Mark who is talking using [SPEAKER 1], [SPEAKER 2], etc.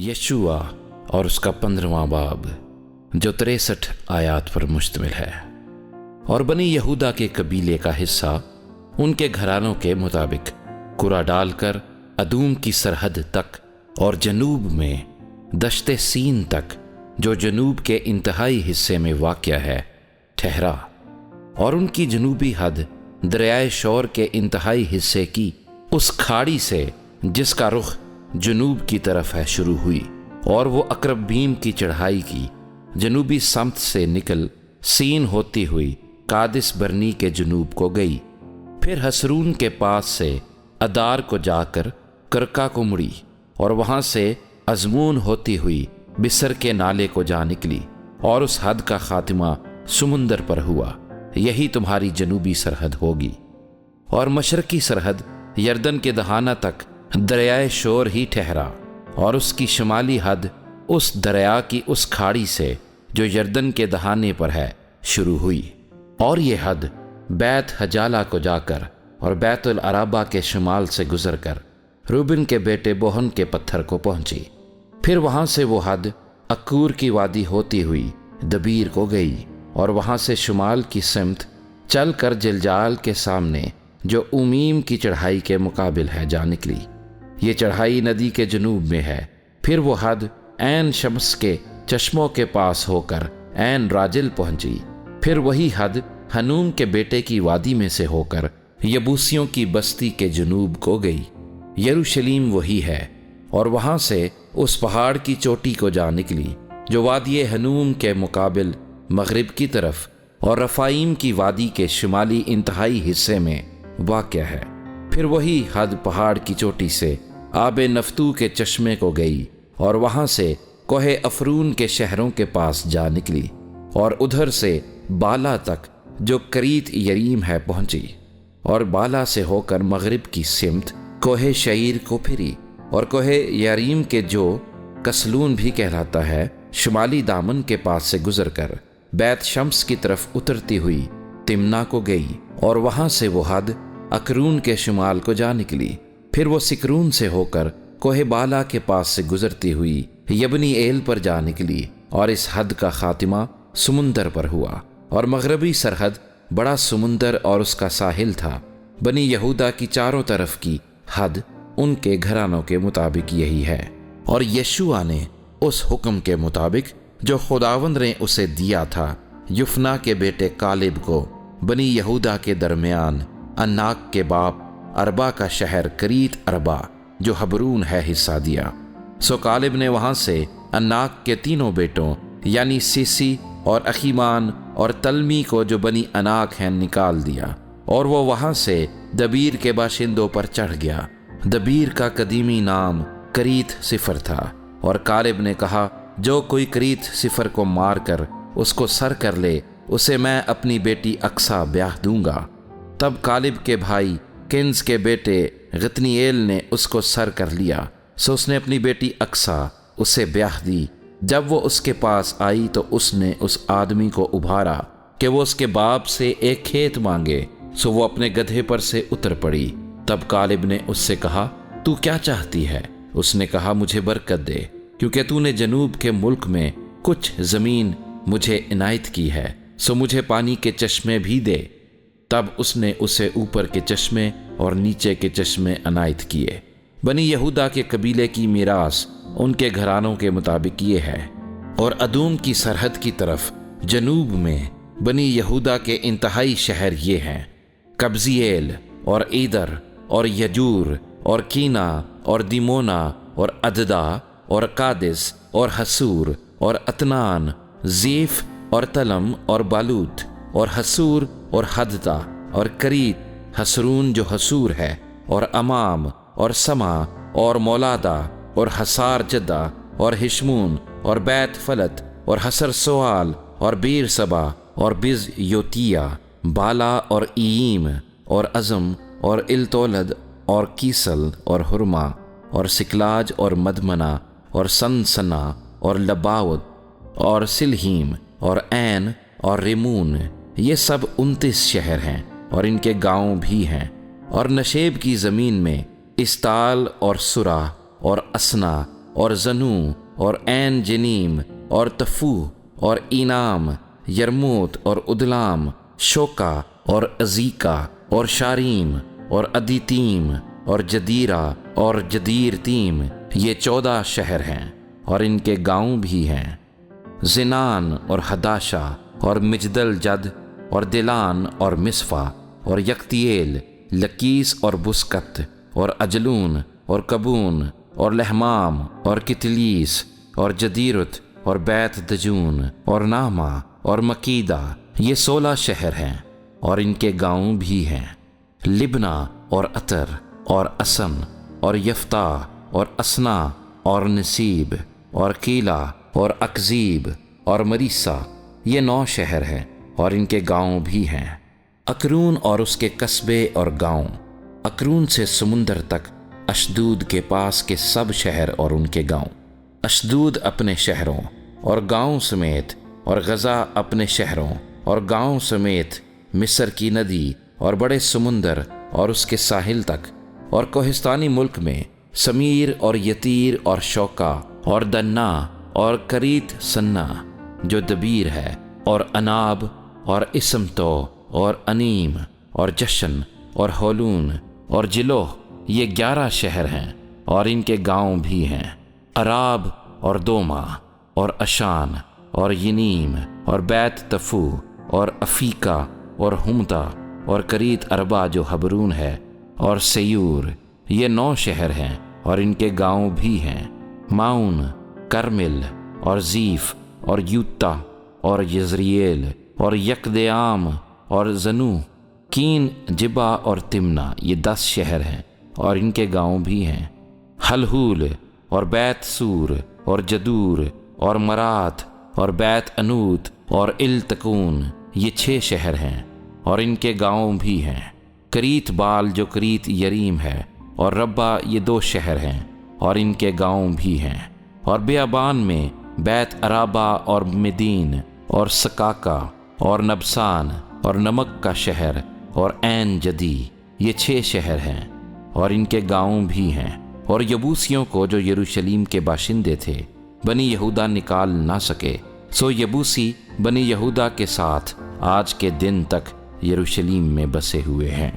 [SPEAKER 1] یشوع اور اس کا 15واں باب جو 63 آیات پر مشتمل ہے۔ اور بنی یہودا کے قبیلے کا حصہ ان کے گھرانوں کے مطابق قرعہ ڈال کر ادوم کی سرحد تک اور جنوب میں دشت سین تک جو جنوب کے انتہائی حصے میں واقع ہے ٹھہرا، اور ان کی جنوبی حد دریائے شور کے انتہائی حصے کی اس کھاڑی سے جس کا رخ جنوب کی طرف ہے شروع ہوئی، اور وہ اکربیم کی چڑھائی کی جنوبی سمت سے نکل سین ہوتی ہوئی قادس برنی کے جنوب کو گئی، پھر حسرون کے پاس سے ادار کو جا کر کرکا کو مڑی، اور وہاں سے ازمون ہوتی ہوئی بسر کے نالے کو جا نکلی، اور اس حد کا خاتمہ سمندر پر ہوا۔ یہی تمہاری جنوبی سرحد ہوگی، اور مشرقی سرحد یردن کے دہانہ تک دریائے شور ہی ٹھہرا، اور اس کی شمالی حد اس دریا کی اس کھاڑی سے جو یردن کے دہانے پر ہے شروع ہوئی، اور یہ حد بیت حجالہ کو جا کر اور بیت العرابہ کے شمال سے گزر کر روبن کے بیٹے بوہن کے پتھر کو پہنچی، پھر وہاں سے وہ حد اکور کی وادی ہوتی ہوئی دبیر کو گئی، اور وہاں سے شمال کی سمت چل کر جلجال کے سامنے جو اومیم کی چڑھائی کے مقابل ہے جا نکلی۔ یہ چڑھائی ندی کے جنوب میں ہے۔ پھر وہ حد عین شمس کے چشموں کے پاس ہو کر عین راجل پہنچی، پھر وہی حد ہنوم کے بیٹے کی وادی میں سے ہو کر یبوسیوں کی بستی کے جنوب کو گئی۔ یروشلیم وہی ہے، اور وہاں سے اس پہاڑ کی چوٹی کو جا نکلی جو وادی ہنوم کے مقابل مغرب کی طرف اور رفائیم کی وادی کے شمالی انتہائی حصے میں واقع ہے۔ پھر وہی حد پہاڑ کی چوٹی سے آب نفتو کے چشمے کو گئی، اور وہاں سے کوہ افرون کے شہروں کے پاس جا نکلی، اور ادھر سے بالا تک جو کریت یریم ہے پہنچی، اور بالا سے ہو کر مغرب کی سمت کوہ شعیر کو پھری، اور کوہ یریم کے جو کسلون بھی کہلاتا ہے شمالی دامن کے پاس سے گزر کر بیت شمس کی طرف اترتی ہوئی تمنا کو گئی، اور وہاں سے وہ حد اکرون کے شمال کو جا نکلی، پھر وہ سکرون سے ہو کر کوہ بالا کے پاس سے گزرتی ہوئی یبنی ایل پر جا نکلی، اور اس حد کا خاتمہ سمندر پر ہوا، اور مغربی سرحد بڑا سمندر اور اس کا ساحل تھا۔ بنی یہودا کی چاروں طرف کی حد ان کے گھرانوں کے مطابق یہی ہے۔ اور یشوع نے اس حکم کے مطابق جو خداوند نے اسے دیا تھا یفنا کے بیٹے کالب کو بنی یہودا کے درمیان اناک کے باپ اربا کا شہر کریت اربا جو حبرون ہے حصہ دیا۔ سو کالب نے وہاں سے اناک کے تینوں بیٹوں یعنی سیسی اور اخیمان اور تلمی کو جو بنی اناک ہیں نکال دیا، اور وہ وہاں سے دبیر کے باشندوں پر چڑھ گیا۔ دبیر کا قدیمی نام کریت صفر تھا، اور کالب نے کہا جو کوئی کریت صفر کو مار کر اس کو سر کر لے اسے میں اپنی بیٹی اقصا بیاہ دوں گا۔ تب کالب کے بھائی کنز کے بیٹے غتنییل نے اس کو سر کر لیا، سو اس نے اپنی بیٹی اقصا اسے بیاہ دی۔ جب وہ اس کے پاس آئی تو اس نے اس آدمی کو ابھارا کہ وہ اس کے باپ سے ایک کھیت مانگے، سو وہ اپنے گدھے پر سے اتر پڑی۔ تب کالب نے اس سے کہا تو کیا چاہتی ہے؟ اس نے کہا مجھے برکت دے، کیونکہ تو نے جنوب کے ملک میں کچھ زمین مجھے عنایت کی ہے، سو مجھے پانی کے چشمے بھی دے۔ تب اس نے اسے اوپر کے چشمے اور نیچے کے چشمے عنایت کیے۔ بنی یہودا کے قبیلے کی میراث ان کے گھرانوں کے مطابق یہ ہے۔ اور ادوم کی سرحد کی طرف جنوب میں بنی یہودا کے انتہائی شہر یہ ہیں: قبضییل اور ایدر اور یجور اور کینا اور دیمونا اور عددا اور قادس اور حسور اور اتنان، زیف اور تلم اور بالوت اور حسور اور حدتا اور کریت، حسرون جو حسور ہے، اور امام اور سما اور مولادا اور حسار جدہ اور ہشمون اور بیت فلت اور حسر سوال اور بیر سبا اور بز یوتیا، بالا اور اییم اور عزم اور التولد اور کیسل اور حرما اور سکلاج اور مدمنا اور سنسنا اور لباوت اور سلہیم اور عین اور ریمون، یہ سب 29 شہر ہیں، اور ان کے گاؤں بھی ہیں۔ اور نشیب کی زمین میں استال اور سرا اور اسنا اور زنو اور عین جنیم اور تفو اور اینام، یرموت اور ادلام، شوکا اور ازیکا اور شاریم اور ادیتیم اور جدیرہ اور جدیرتیم، یہ 14 شہر ہیں اور ان کے گاؤں بھی ہیں۔ زنان اور حداشا اور مجدل جد اور دلان اور مصفا اور یکتیل، لکیس اور بسکت اور اجلون اور کبون اور لہمام اور کتلیس اور جدیرت اور بیت دجون اور ناما اور مکیدہ، یہ 16 شہر ہیں اور ان کے گاؤں بھی ہیں۔ لبنا اور عطر اور اسن اور یفتہ اور اسنا اور نصیب اور قیلا اور اکزیب اور مریسا، یہ 9 شہر ہیں اور ان کے گاؤں بھی ہیں۔ اکرون اور اس کے قصبے اور گاؤں، اکرون سے سمندر تک اشدود کے پاس کے سب شہر اور ان کے گاؤں، اشدود اپنے شہروں اور گاؤں سمیت، اور غزہ اپنے شہروں اور گاؤں سمیت، مصر کی ندی اور بڑے سمندر اور اس کے ساحل تک، اور کوہستانی ملک میں سمیر اور یتیر اور شوکا اور دنا اور کریت سنا جو دبیر ہے، اور اناب اور اسمتو اور انیم اور جشن اور ہولون اور جلوہ، یہ 11 شہر ہیں اور ان کے گاؤں بھی ہیں۔ عراب اور دوما اور اشان اور ینیم اور بیت تفو اور افیکا اور ہمتا اور کریت اربا جو حبرون ہے، اور سیور، یہ 9 شہر ہیں اور ان کے گاؤں بھی ہیں۔ ماؤن، کرمل اور زیف اور یوتا اور یزریل اور یکدیام اور زنو، کین، جبا اور تمنا، یہ 10 شہر ہیں اور ان کے گاؤں بھی ہیں۔ حلحول اور بیت سور اور جدور اور مرات اور بیت انوت اور التکون، یہ 6 شہر ہیں اور ان کے گاؤں بھی ہیں۔ کریت بال جو کریت یریم ہے، اور ربا، یہ 2 شہر ہیں اور ان کے گاؤں بھی ہیں۔ اور بیابان میں بیت عرابہ اور مدین اور سکاکا اور نبسان اور نمک کا شہر اور عین جدی، یہ 6 شہر ہیں اور ان کے گاؤں بھی ہیں۔ اور یبوسیوں کو جو یروشلیم کے باشندے تھے بنی یہودا نکال نہ سکے، سو یبوسی بنی یہودا کے ساتھ آج کے دن تک یروشلیم میں بسے ہوئے ہیں۔